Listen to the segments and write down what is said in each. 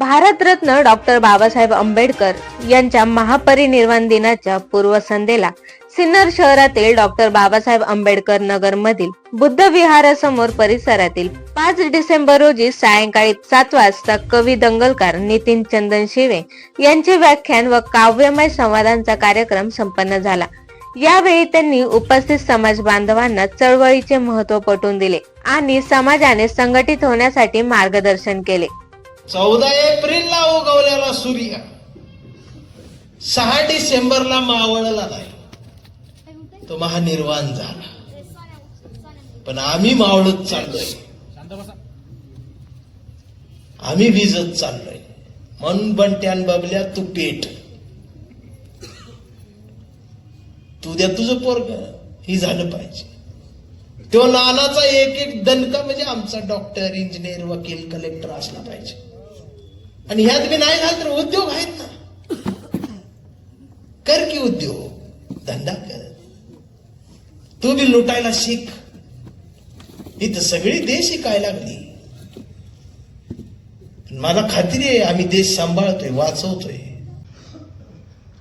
Bharat Ratna doctor Babasaheb Ambedkar यांच्या महापरिनिर्वाण दिनाच्या पूर्वसंध्येला सिन्नर शहरातील डॉक्टर बाबासाहेब आंबेडकर नगर मधील बुद्ध विहारासमोर परिसरातील 5 डिसेंबर रोजी सायंकाळी 7 वाजता कवी दंगलकार नितीन चंदन शिवे यांचे व्याख्यान व काव्यमय संवादांचा कार्यक्रम संपन्न झाला। यावेळी त्यांनी उपस्थित समाज बांधवांना चळवळीचे महत्त्व पटवून दिले आणि समाजाने संघटित होण्यासाठी मार्गदर्शन केले। 14 एप्रिलला उगवलेला सूर्य 6 डिसेंबरला मावळला नाही, तो महानिर्वाण झाला। पण आम्ही मावळत चाललोय, आम्ही भिजत चाललोय। म्हणून बंट्यान बबल्या तू पेट, तू द्या तुझं पोरग ही झालं पाहिजे। तो नानाचा एक एक दणका म्हणजे आमचा डॉक्टर, इंजिनियर, वकील, कलेक्टर असला पाहिजे। आणि ह्यात बी नाही झालं तर उद्योग आहेत ना, कर की उद्योग धंदा कर, तू बी लुटायला शिक। इथं सगळी देश शिकायला लागली, मला खात्री आहे आम्ही देश सांभाळतोय, वाचवतोय।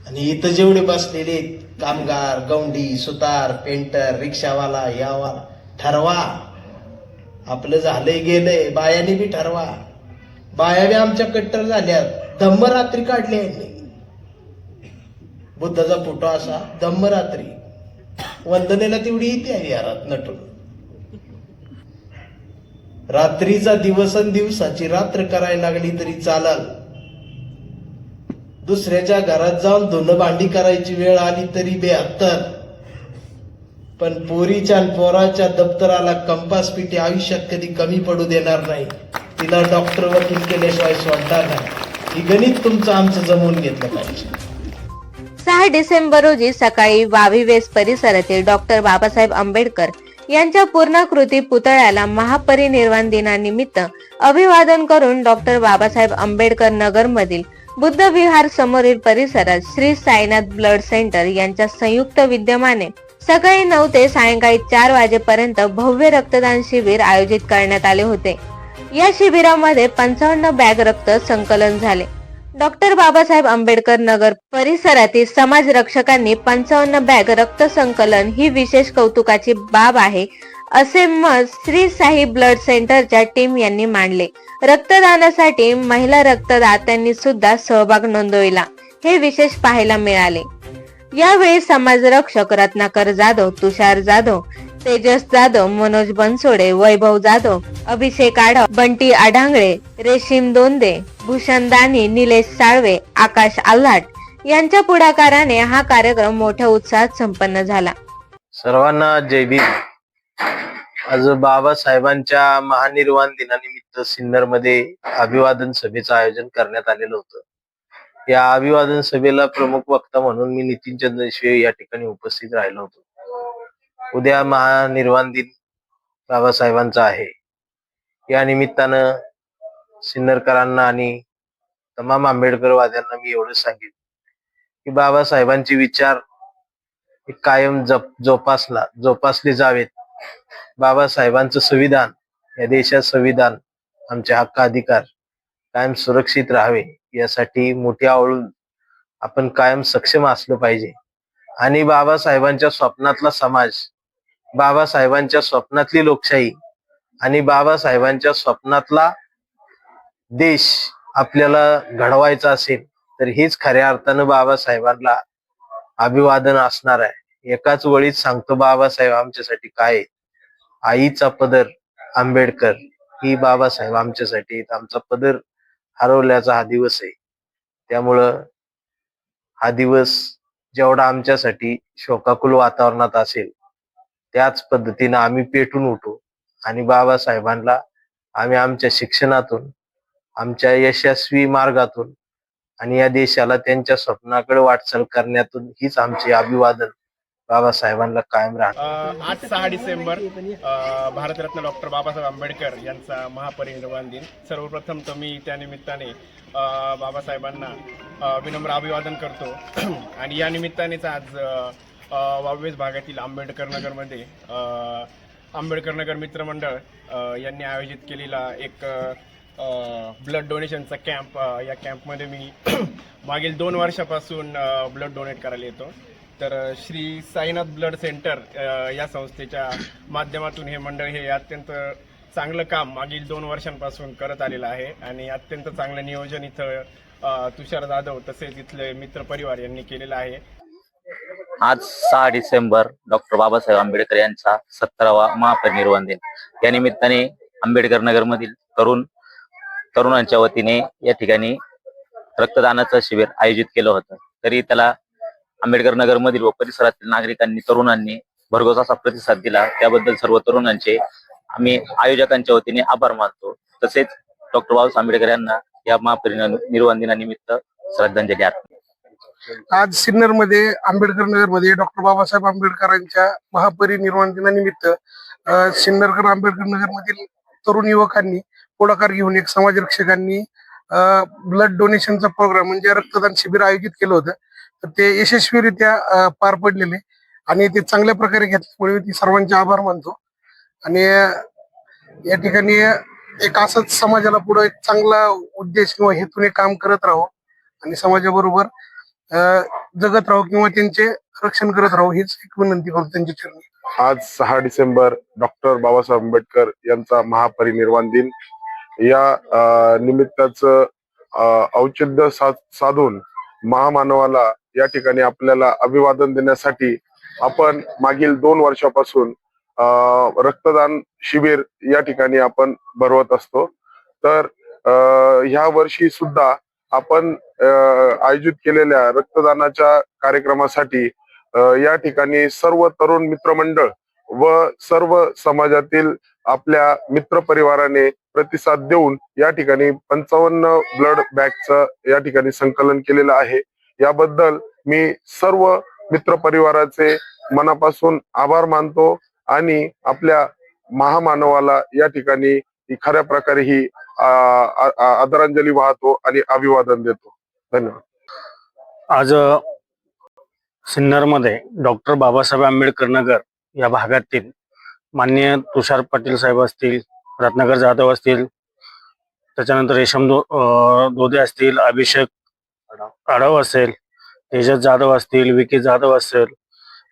आणि इथं जेवढे बसलेले कामगार, गौंडी, सुतार, पेंटर, रिक्षावाला, यावाला, ठरवा आपलं झालंय गेलंय। बायाने बी ठरवा, बाया बी आमच्या कट्टर झाल्या, धम्मरात्री काढली यांनी। बुद्धाचा फोटो असा धम्मरात्री, वंदनेला तेवढी येते विहारात नटून। रात्रीचा दिवस आणि दिवसाची रात्र करायला लागली तरी चालल, दुसऱ्याच्या घरात जाऊन धुणं भांडी करायची वेळ आली तरी 72। पण पोरीच्या आणि पोराच्या दप्तराला कंपास पिटी आयुष्यात कधी कमी पडू देणार नाही। तिला डॉक्टर, वकील केल्याशिवाय सोडणार नाही। ही गणित तुमचं आमचं जमवून घेतलं पाहिजे। 6 डिसेंबर रोजी सकाळी वावी वेस्ट परिसरातील डॉक्टर बाबासाहेब आंबेडकर यांच्या पूर्णाकृती पुतळ्याला महापरिनिर्वाण दिनानिमित्त अभिवादन करून डॉक्टर बाबासाहेब आंबेडकर नगर मधील बुद्ध विहार समोरील परिसरात श्री साईनाथ ब्लड सेंटर यांच्या संयुक्त विद्यमाने सकाळी 9 ते सायंकाळी 4 वाजेपर्यंत भव्य रक्तदान शिबिर आयोजित करण्यात आले होते। या शिबिरामध्ये 55 बॅग रक्त संकलन झाले। डॉक्टर बाबासाहेब आंबेडकर नगर परिसरातील समाज रक्षकांनी 55 बॅग रक्त संकलन ही विशेष कौतुकाची बाब आहे, असे मत श्री साई ब्लड सेंटरच्या टीम यांनी मांडले। रक्तदानासाठी महिला रक्तदात्यांनी सुद्धा सहभाग नोंदविला, हे विशेष पाहायला मिळाले। यावेळी समाजरक्षक रत्नाकर जाधव, तुषार जाधव, तेजस जाधव, मनोज बनसोडे, वैभव जाधव, अभिषेक आढाव, बंटी आढांगळे, रेशीम दोंदे, भूषण दानी, निलेश साळवे, आकाश आल्हाट यांच्या पुढाकाराने हा कार्यक्रम मोठ्या उत्साहात संपन्न झाला। सर्वांना जय भीम। आज बाबासाहेबांच्या महानिर्वाण दिनानिमित्त सिन्नर मध्ये अभिवादन सभेचं आयोजन करण्यात आलेलं होतं। या अभिवादन सभेला प्रमुख वक्ता म्हणून मी नितीन चंदन शिवे या ठिकाणी उपस्थित राहिलो होतो। उद्या महानिर्वाण दिन बाबासाहेबांचा आहे। या निमित्तानं सिन्नरकरांना आणि तमाम आंबेडकरवाद्यांना मी एवढं सांगेन की बाबासाहेबांचे विचार कायम जोपासले जावेत। बाबासाहेबांचं संविधान, या देशात संविधान, आमचे हक्क अधिकार कायम सुरक्षित राहावे यासाठी मोठी आवळून आपण कायम सक्षम असलं पाहिजे। आणि बाबासाहेबांच्या स्वप्नातला समाज, बाबासाहेबांच्या स्वप्नातली लोकशाही आणि बाबासाहेबांच्या स्वप्नातला देश आपल्याला घडवायचा असेल तर हेच खऱ्या अर्थानं बाबासाहेबांना अभिवादन असणार आहे। एकाच वळीत सांगतो बाबासाहेब आमच्यासाठी काय आहे। आईचा पदर आंबेडकर ही बाबासाहेब आमच्यासाठी, आमचा पदर हरवल्याचा हा दिवस आहे। त्यामुळं हा दिवस जेवढा आमच्यासाठी शोकाकुल वातावरणात असेल त्याच पद्धतीनं आम्ही पेटून उठू आणि बाबासाहेबांना आम्ही आमच्या शिक्षणातून, आमच्या यशस्वी मार्गातून आणि या देशाला त्यांच्या स्वप्नाकडे वाटचाल करण्यातून हीच आमचे अभिवादन बाबासाहेबांना कायम राहणार। आज 6 डिसेंबर भारतरत्न डॉक्टर बाबासाहेब आंबेडकर यांचा महापरिनिर्वाण दिन। सर्वप्रथम तर मी त्या निमित्ताने बाबासाहेबांना विनम्र अभिवादन करतो। आणि या निमित्तानेच आज वावेस भागातील आंबेडकर नगरमध्ये आंबेडकर नगर मित्रमंडळ यांनी आयोजित केलेला एक ब्लड डोनेशनचा कॅम्प, या कॅम्पमध्ये मी मागील 2 वर्षापासून ब्लड डोनेट करायला येतो. तर श्री साईनाथ ब्लड सेंटर या संस्थेच्या माध्यमातून हे मंडळ हे अत्यंत चांगलं काम मागील 2 वर्षांपासून करत आलेलं आहे आणि अत्यंत चांगलं नियोजन इथं तुषार जाधव तसेच इथले मित्रपरिवार यांनी केलेलं आहे. आज 6 डिसेंबर डॉक्टर बाबासाहेब आंबेडकर यांचा 17वा महापरिनिर्वाण दिन. या निमित्ताने आंबेडकर नगरमधील तरुणांच्या वतीने या ठिकाणी रक्तदानाचं शिबिर आयोजित केलं होतं. तरी त्याला आंबेडकर नगरमधील व परिसरातील नागरिकांनी, तरुणांनी भरघोस असा प्रतिसाद दिला. त्याबद्दल सर्व तरुणांचे आम्ही आयोजकांच्या वतीने आभार मानतो. तसेच डॉक्टर बाबासाहेब आंबेडकर यांना या महापरिनिर्वाण दिनानिमित्त श्रद्धांजली अर्पण. आज सिन्नरमध्ये आंबेडकर नगरमध्ये डॉक्टर बाबासाहेब आंबेडकरांच्या महापरिनिर्वाण दिनानिमित्त सिन्नरकर आंबेडकर नगरमधील तरुण युवकांनी पुढाकार घेऊन एक समाजरक्षकांनी ब्लड डोनेशनचा प्रोग्राम म्हणजे रक्तदान शिबिर आयोजित केलं होतं. तर ते यशस्वीरित्या पार पडलेले आणि ते चांगल्या प्रकारे घेतल्यामुळे मी सर्वांचे आभार मानतो. आणि या ठिकाणी एक असंच समाजाला पुढे एक चांगला उद्देश किंवा हेतूने काम करत राहू आणि समाजाबरोबर जगत राहू किंवा त्यांचे रक्षण करत राहू हीच एक विनंती करतो त्यांच्या चरणी. आज 6 डिसेंबर डॉक्टर बाबासाहेब आंबेडकर यांचा महापरिनिर्वाण दिन. या निमित्ताचं औचित्य साधून महामानवाला या ठिकाणी आपल्याला अभिवादन देण्यासाठी आपण मागील 2 वर्षापासून रक्तदान शिबिर या ठिकाणी आपण भरवत असतो. तर ह्या वर्षी सुद्धा आपण आयोजित केलेल्या रक्तदानाच्या कार्यक्रमासाठी या ठिकाणी सर्व तरुण मित्रमंडळ व सर्व समाजातील आपल्या मित्र परिवाराने प्रतिसाद देऊन या ठिकाणी 55 ब्लड बॅगचं या ठिकाणी संकलन केलेलं आहे. याबद्दल मी सर्व मित्र परिवाराचे मनापासून आभार मानतो आणि आपल्या महामानवाला या ठिकाणी खऱ्या प्रकारे ही आदरांजली वाहतो आणि अभिवादन देतो. धन्यवाद. आज सिन्नरमध्ये डॉक्टर बाबासाहेब आंबेडकर नगर या भागातील माननीय तुषार पाटील साहेब असतील, रत्नाकर जाधव असतील, त्याच्यानंतर रेशम दोदे असतील, अभिषेक आढाव असेल, तेजस जाधव असतील, विकी जाधव असेल,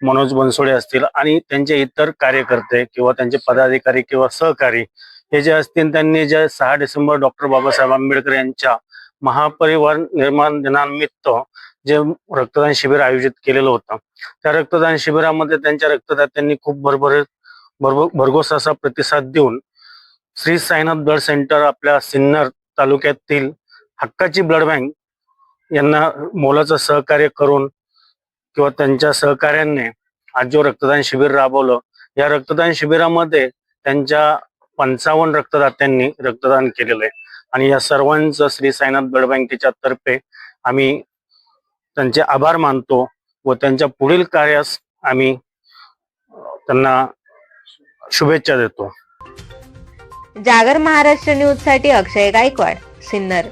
मनोज बनसोडे असतील आणि त्यांचे इतर कार्यकर्ते किंवा त्यांचे पदाधिकारी किंवा सहकारी हे जे असतील, त्यांनी जे 6 डिसेंबर डॉक्टर बाबासाहेब आंबेडकर यांच्या महापरिनिर्वाण दिनानिमित्त जे रक्तदान शिबिर आयोजित केलेलं होतं, त्या रक्तदान शिबिरामध्ये त्यांच्या रक्तदात्यांनी खूप भरघोस असा प्रतिसाद देऊन श्री साईनाथ ब्लड सेंटर आपल्या सिन्नर तालुक्यातील हक्काची ब्लड बँक यांना मोलाचं सहकार्य करून किंवा त्यांच्या सहकार्याने आज जो रक्तदान शिबिर राबवलं, या रक्तदान शिबिरामध्ये त्यांच्या 55 रक्तदात्यांनी रक्तदान केलेलं आहे. आणि या सर्वांचं श्री साईनाथ ब्लड बँकेच्या तर्फे आम्ही त्यांचे आभार मानतो व त्यांच्या पुढील कार्यास आम्ही त्यांना शुभेच्छा देतो. जागर महाराष्ट्र न्यूज साठी अक्षय गायकवाड, सिन्नर.